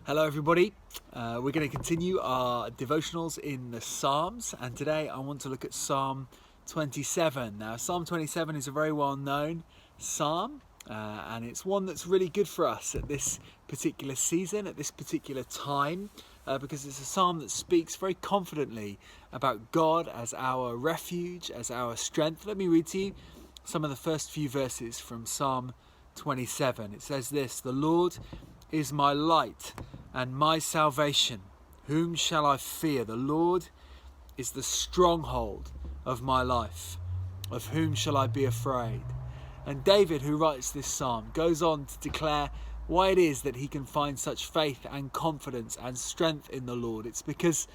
Hello everybody, we're going to continue our devotionals in the Psalms, and today I want to look at Psalm 27. Now Psalm 27 is a very well known psalm, and it's one that's really good for us at this particular season, at this particular time, because it's a psalm that speaks very confidently about God as our refuge, as our strength. Let me read to you some of the first few verses from Psalm 27. It says this: "The Lord is my light and my salvation. Whom shall I fear? The Lord is the stronghold of my life. Of whom shall I be afraid?" And David, who writes this psalm, goes on to declare why it is that he can find such faith and confidence and strength in the Lord. It's because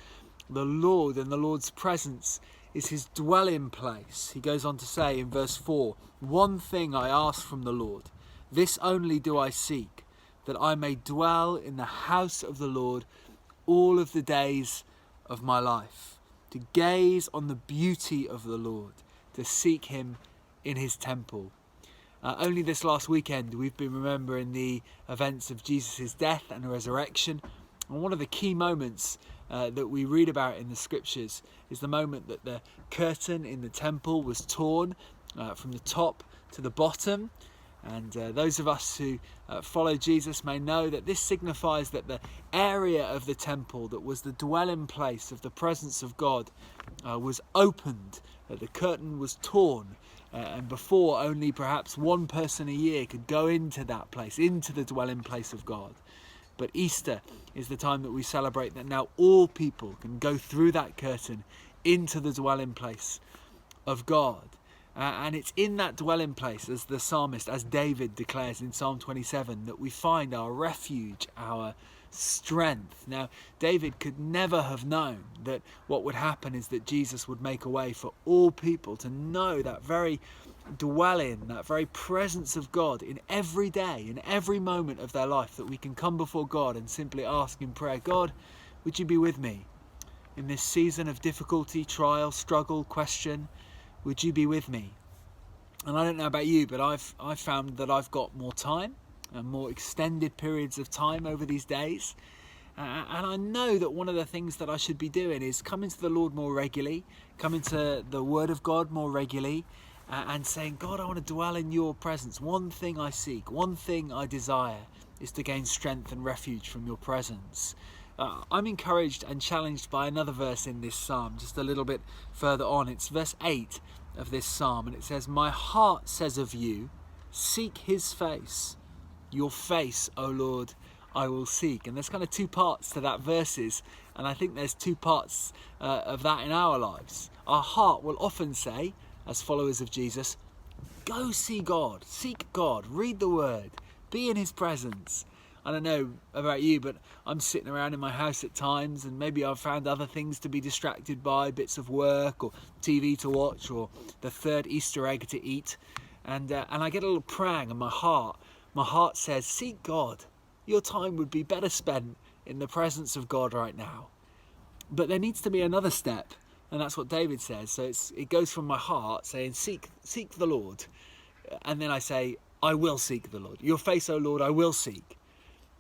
the Lord and the Lord's presence is his dwelling place. He goes on to say in verse 4, "One thing I ask from the Lord, this only do I seek, that I may dwell in the house of the Lord all of the days of my life, to gaze on the beauty of the Lord, to seek him in his temple." Only this last weekend we've been remembering the events of Jesus' death and resurrection, and one of the key moments that we read about in the scriptures is the moment that the curtain in the temple was torn from the top to the bottom. And those of us who follow Jesus may know that this signifies that the area of the temple that was the dwelling place of the presence of God was opened, that the curtain was torn, and before only perhaps one person a year could go into that place, into the dwelling place of God. But Easter is the time that we celebrate that now all people can go through that curtain into the dwelling place of God. And it's in that dwelling place, as the psalmist, as David declares in Psalm 27, that we find our refuge, our strength. Now, David could never have known that what would happen is that Jesus would make a way for all people to know that very dwelling, that very presence of God in every day, in every moment of their life, that we can come before God and simply ask in prayer, "God, would you be with me in this season of difficulty, trial, struggle, question? Would you be with me?" And I don't know about you, but I've found that I've got more time and more extended periods of time over these days. And I know that one of the things that I should be doing is coming to the Lord more regularly, coming to the Word of God more regularly, and saying, "God, I want to dwell in your presence. One thing I seek, one thing I desire is to gain strength and refuge from your presence." I'm encouraged and challenged by another verse in this psalm, just a little bit further on. It's verse 8 of this psalm, and it says, "My heart says of you, seek his face. Your face, O Lord, I will seek." And there's kind of two parts to that verses, and I think there's two parts of that in our lives. Our heart will often say, as followers of Jesus, go see God, seek God, read the word, be in his presence. I don't know about you, but I'm sitting around in my house at times, and maybe I've found other things to be distracted by, bits of work or TV to watch or the third Easter egg to eat, and I get a little prang, and my heart says, seek God. Your time would be better spent in the presence of God right now. But there needs to be another step, and that's what David says. So it goes from my heart saying, seek the Lord, and then I say, I will seek the Lord. Your face, O Lord, I will seek.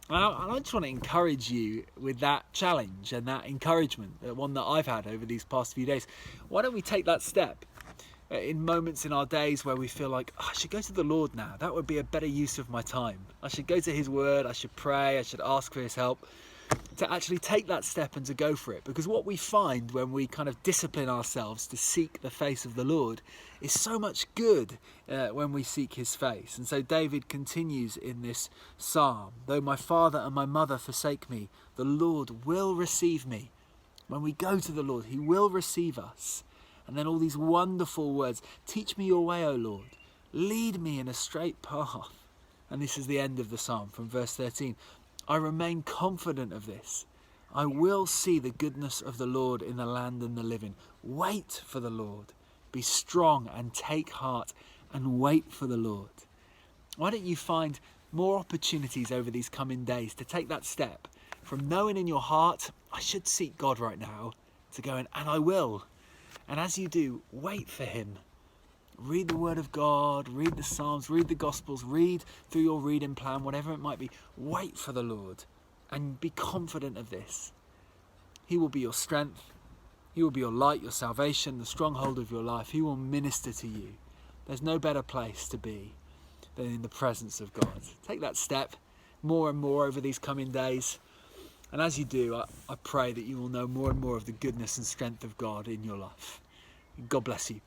And I just want to encourage you with that challenge and that encouragement, the one that I've had over these past few days. Why don't we take that step in moments in our days where we feel like, I should go to the Lord now. That would be a better use of my time. I should go to his word. I should pray. I should ask for his help. To actually take that step and to go for it. Because what we find when we kind of discipline ourselves to seek the face of the Lord is so much good when we seek his face. And so David continues in this psalm, "Though my father and my mother forsake me, the Lord will receive me." When we go to the Lord, he will receive us. And then all these wonderful words, "Teach me your way, O Lord. Lead me in a straight path." And this is the end of the psalm from verse 13. "I remain confident of this. I will see the goodness of the Lord in the land and the living." Wait for the Lord. Be strong and take heart and wait for the Lord. Why don't you find more opportunities over these coming days to take that step from knowing in your heart, I should seek God right now, to going, and I will. And as you do, wait for him. Read the Word of God, read the Psalms, read the Gospels, read through your reading plan, whatever it might be. Wait for the Lord And be confident of this. He will be your strength. He will be your light, your salvation, the stronghold of your life. He will minister to you. There's no better place to be than in the presence of God. Take that step more and more over these coming days. And as you do, I pray that you will know more and more of the goodness and strength of God in your life. God bless you.